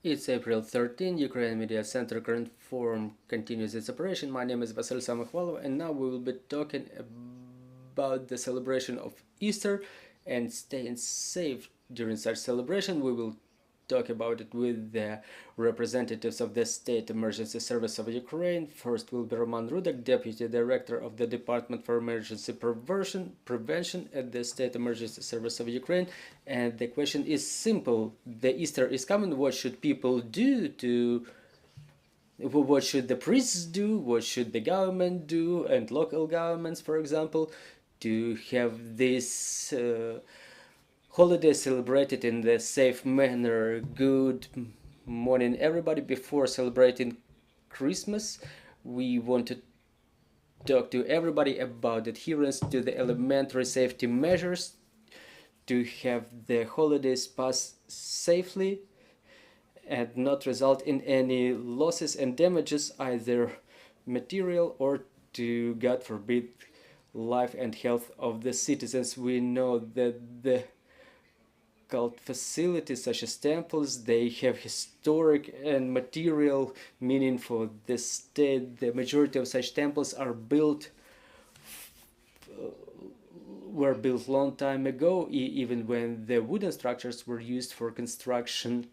It's April 13, Ukraine Media Center Ukrinform continues its operation. My name is Vasil Samakhvalov, and now we will be talking about the celebration of Easter and staying safe during such celebration. We will talk about it with the representatives of the State Emergency Service of Ukraine. First will be Roman Rudak, Deputy Director of the Department for Emergency Prevention at the State Emergency Service of Ukraine. And the question is simple. The Easter is coming. What should people do what should the priests do? What should the government do? And local governments, for example, to have this holiday celebrated in the safe manner. Good morning, everybody. Before celebrating Christmas, we want to talk to everybody about adherence to the elementary safety measures to have the holidays pass safely and not result in any losses and damages, either material or, to God forbid, life and health of the citizens. We know that the cult facilities such as temples, they have historic and material meaning for the state. The majority of such temples are were built long time ago, even when the wooden structures were used for construction,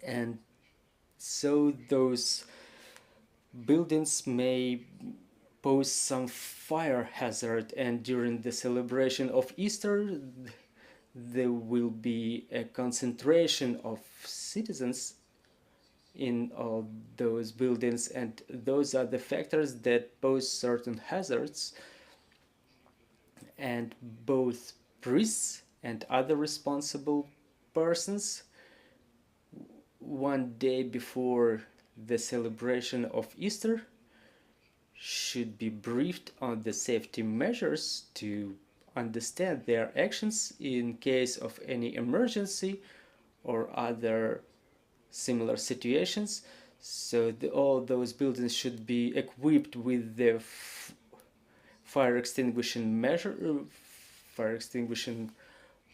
and so those buildings may pose some fire hazard, and during the celebration of Easter there will be a concentration of citizens in all those buildings, and those are the factors that pose certain hazards, and both priests and other responsible persons one day before the celebration of Easter should be briefed on the safety measures to understand their actions in case of any emergency or other similar situations. So all those buildings should be equipped with the fire extinguishing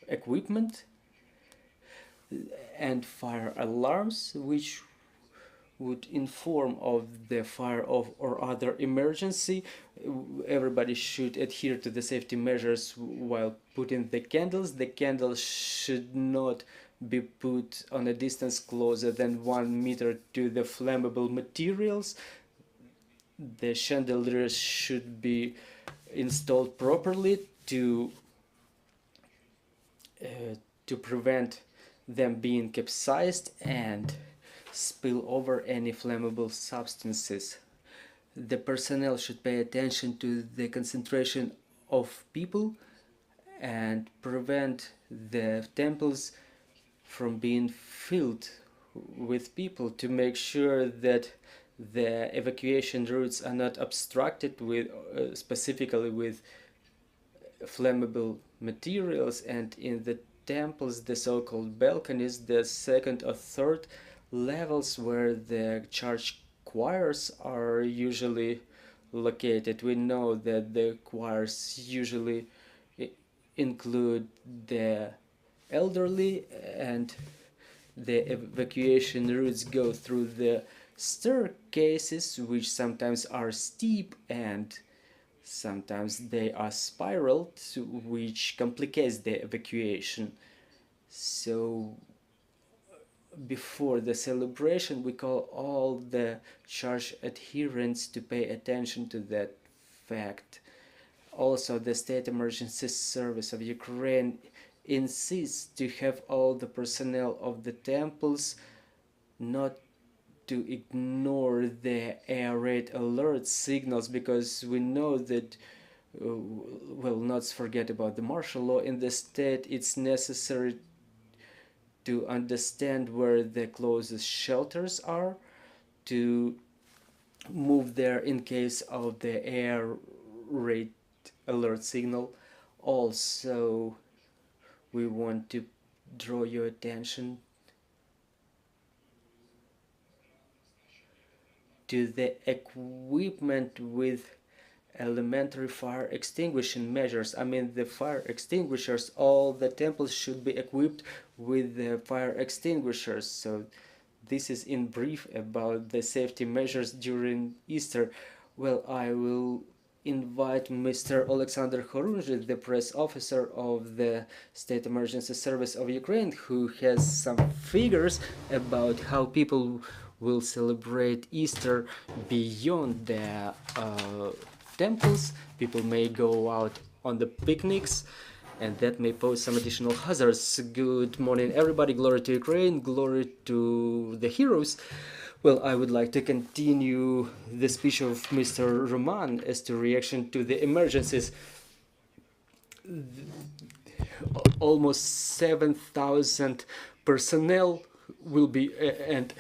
equipment and fire alarms, which would inform of the fire or other emergency. Everybody should adhere to the safety measures while putting the candles. The candles should not be put on a distance closer than 1 meter to the flammable materials. The chandeliers should be installed properly to prevent them being capsized and spill over any flammable substances. The personnel should pay attention to the concentration of people and prevent the temples from being filled with people, to make sure that the evacuation routes are not obstructed with specifically with flammable materials. And in the temples, the so-called balconies, the second or third levels where the church choirs are usually located. We know that the choirs usually include the elderly, and the evacuation routes go through the staircases, which sometimes are steep and sometimes they are spiraled, which complicates the evacuation. So before the celebration, we call all the church adherents to pay attention to that fact. Also, the State Emergency Service of Ukraine insists to have all the personnel of the temples not to ignore the air raid alert signals, because we know that not forget about the martial law in the state. It's necessary to understand where the closest shelters are, to move there in case of the air raid alert signal. Also, we want to draw your attention to the equipment with elementary fire extinguishing measures. I mean, the fire extinguishers, all the temples should be equipped with the fire extinguishers. So this is in brief about the safety measures during Easter. Well, I will invite Mr. Oleksandr Khorunzhy, the press officer of the State Emergency Service of Ukraine, who has some figures about how people will celebrate Easter beyond the temples. People may go out on the picnics, and that may pose some additional hazards. Good morning, everybody. Glory to Ukraine, glory to the heroes. Well, I would like to continue the speech of Mr. Roman as to reaction to the emergencies. Almost 7,000 personnel will be, and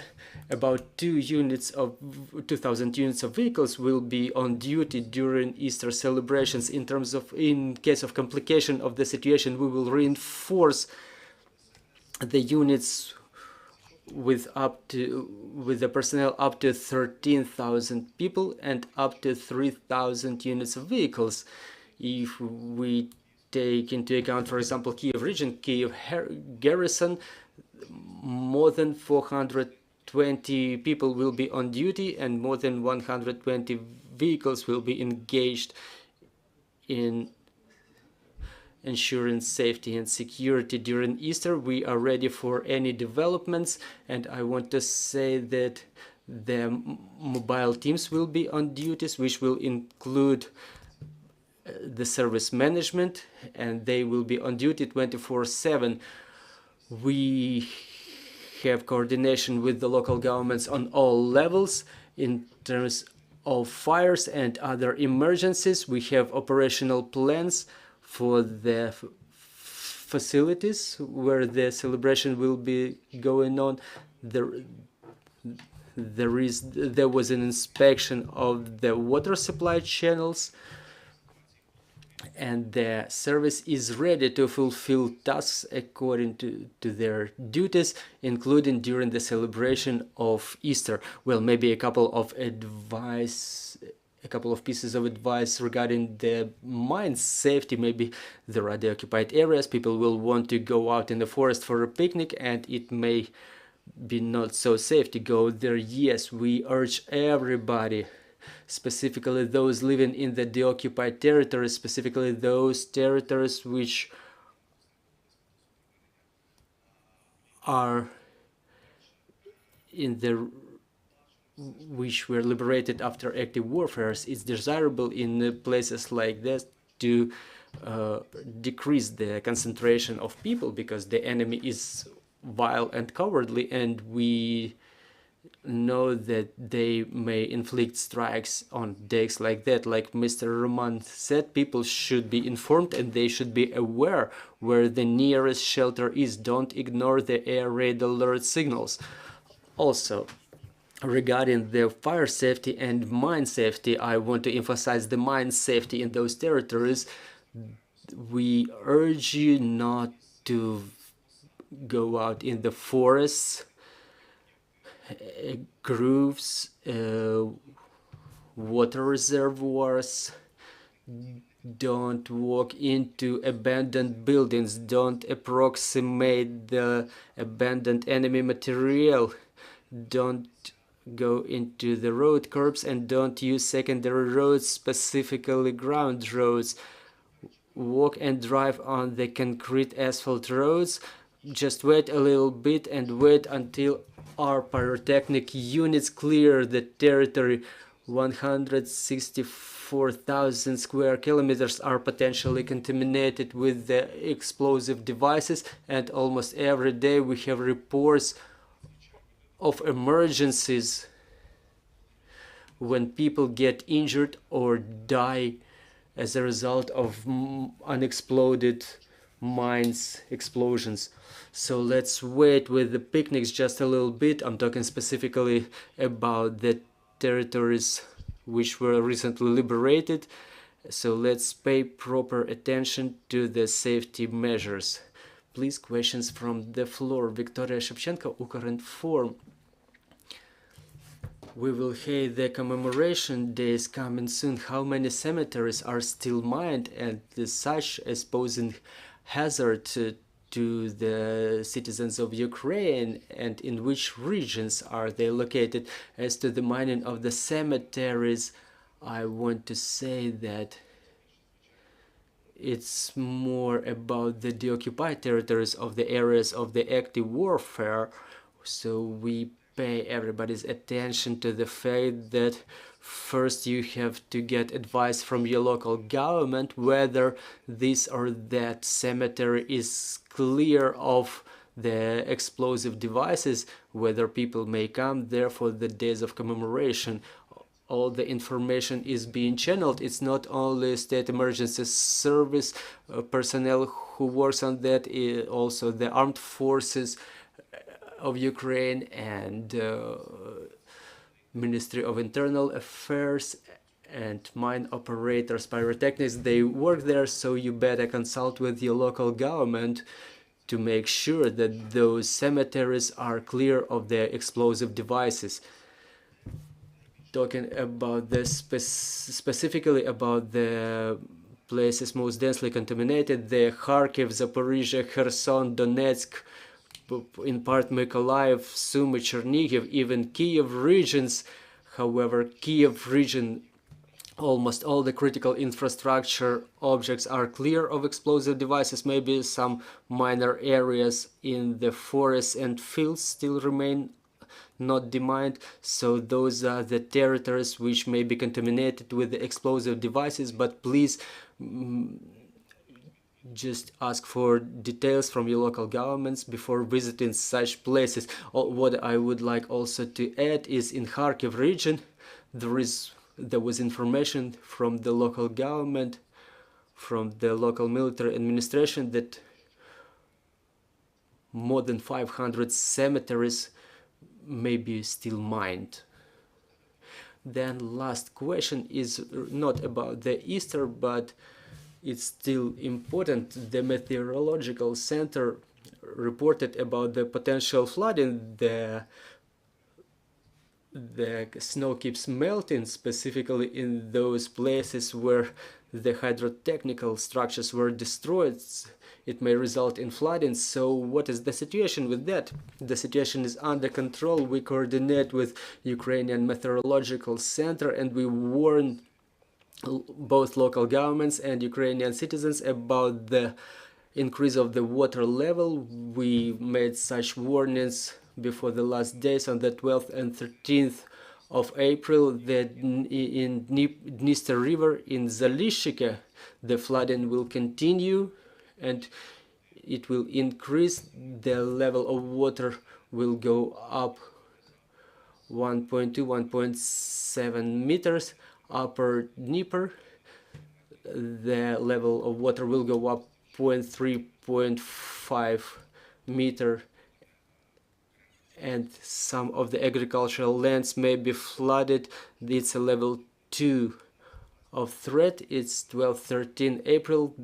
about 2,000 units of vehicles will be on duty during Easter celebrations. In case of complication of the situation, we will reinforce the units with the personnel up to 13,000 people and up to 3,000 units of vehicles. If we take into account, for example, Kiev region, Kiev garrison, more than 420 people will be on duty and more than 120 vehicles will be engaged in ensuring safety and security during Easter. We are ready for any developments, and I want to say that the mobile teams will be on duties, which will include the service management, and they will be on duty 24/7. We have coordination with the local governments on all levels in terms of fires and other emergencies. We have operational plans for the facilities where the celebration will be going on. There was an inspection of the water supply channels, and the service is ready to fulfill tasks according to their duties, including during the celebration of Easter. Well, maybe a couple of pieces of advice regarding the mine safety. Maybe there are the occupied areas, people will want to go out in the forest for a picnic, and it may be not so safe to go there. Yes, we urge everybody, specifically those living in the deoccupied territories, specifically those territories which are which were liberated after active warfare. It's desirable in places like this to decrease the concentration of people, because the enemy is vile and cowardly, and we know that they may inflict strikes on days like that. Like Mr. Roman said, people should be informed and they should be aware where the nearest shelter is. Don't ignore the air raid alert signals. Also, regarding the fire safety and mine safety, I want to emphasize the mine safety in those territories. We urge you not to go out in the forests, grooves, water reservoirs. Don't walk into abandoned buildings. Don't approximate the abandoned enemy material. Don't go into the road curbs, and don't use secondary roads, specifically ground roads. Walk and drive on the concrete asphalt roads. Just wait a little bit and wait until our pyrotechnic units clear the territory. 164,000 square kilometers are potentially contaminated with the explosive devices, and almost every day we have reports of emergencies when people get injured or die as a result of unexploded mines explosions. So let's wait with the picnics just a little bit. I'm talking specifically about the territories which were recently liberated. So let's pay proper attention to the safety measures. Please, questions from the floor. Victoria Shevchenko, Ukrinform. We will have the commemoration days coming soon. How many cemeteries are still mined and such as posing hazard to the citizens of Ukraine, and in which regions are they located. As to the mining of the cemeteries, I want to say that it's more about the deoccupied territories of the areas of the active warfare. So we pay everybody's attention to the fact that first you have to get advice from your local government whether this or that cemetery is clear of the explosive devices, whether people may come there for the days of commemoration. All the information is being channeled. It's not only state emergency service personnel who works on that, also the armed forces of Ukraine and Ministry of Internal Affairs and mine operators, pyrotechnics, they work there, so you better consult with your local government to make sure that those cemeteries are clear of their explosive devices. Talking about this specifically about the places most densely contaminated, the Kharkiv, Zaporizhia, Kherson, Donetsk, in part Mykolaiv, Sumy, Chernihiv, even Kiev regions. However, Kiev region, almost all the critical infrastructure objects are clear of explosive devices. Maybe some minor areas in the forests and fields still remain not demined, so those are the territories which may be contaminated with the explosive devices. But please just ask for details from your local governments before visiting such places. What I would like also to add is in Kharkiv region there was information from the local government, from the local military administration, that more than 500 cemeteries may be still mined. Then last question is not about the Easter, but it's still important. The meteorological center reported about the potential flooding. The snow keeps melting, specifically in those places where the hydrotechnical structures were destroyed. It may result in flooding. So what is the situation with that? The situation is under control. We coordinate with Ukrainian Meteorological Center, and we warn both local governments and Ukrainian citizens about the increase of the water level. We made such warnings before the last days on the 12th and 13th of April that in Dniester River in Zalishchike the flooding will continue and it will increase. The level of water will go up 1.2, 1.7 meters. Upper Dnieper, the level of water will go up 0.3, 0.5 meter, and some of the agricultural lands may be flooded. It's a level 2 of threat. It's 12-13 April.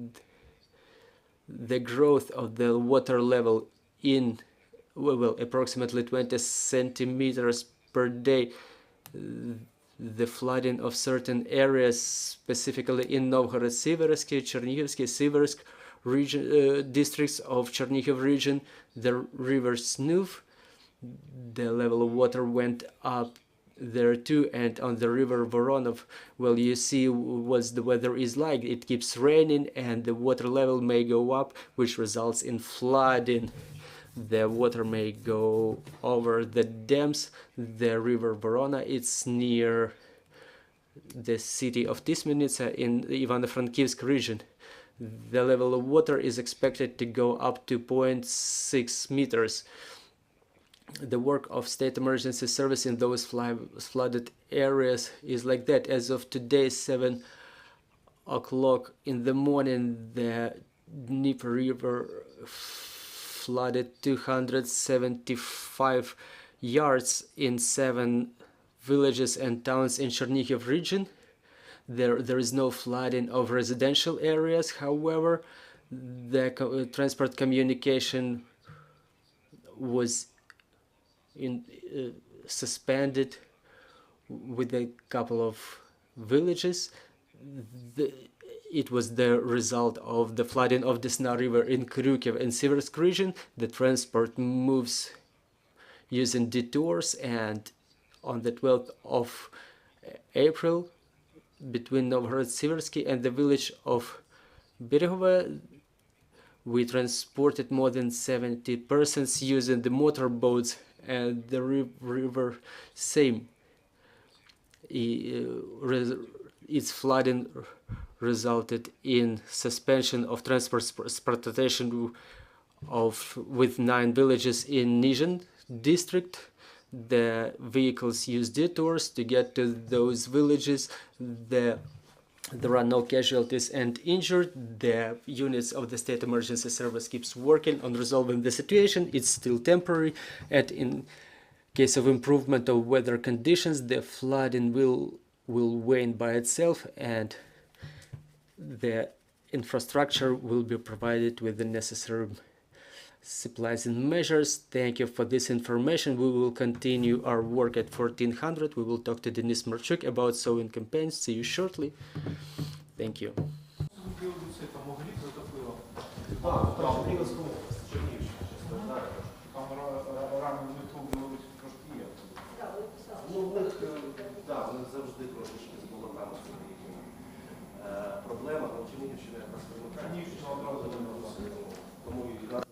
The growth of the water level in approximately 20 centimeters per day. The flooding of certain areas, specifically in Novgorod-Siversky, Chernihivsky, Siversk region, districts of Chernihiv region, the river Snuv, the level of water went up there too, and on the river Voronov, well, you see what the weather is like. It keeps raining and the water level may go up, which results in flooding. The water may go over the dams. The river Vorona, it's near the city of Tismenitsa in Ivano-Frankivsk region. The level of water is expected to go up to 0.6 meters. The work of state emergency service in those flooded areas is like that. As of today, 7 o'clock in the morning, the Dnieper River flooded 275 yards in 7 villages and towns in Chernihiv region. There is no flooding of residential areas. However, the transport communication was suspended with a couple of villages. it was the result of the flooding of the Desna River in Kryukiv and Siversk region. The transport moves using detours, and on the 12th of April, between Novgorod-Siversky and the village of Beregovo, we transported more than 70 persons using the motorboats, and the river same. Its flooding resulted in suspension of transportation with 9 villages in Nizhyn district. The vehicles use detours to get to those villages. There are no casualties and injured. The units of the State Emergency Service keeps working on resolving the situation. It's still temporary, and in case of improvement of weather conditions, the flooding will wane by itself, and the infrastructure will be provided with the necessary supplies and measures. Thank you for this information. We will continue our work at 1400. We will talk to Denis Marchuk about sowing campaigns. See you shortly. Thank you. Вони завжди трошечки з молоками своїми. Проблема, але Чернігівщина якраз виникає. Тому і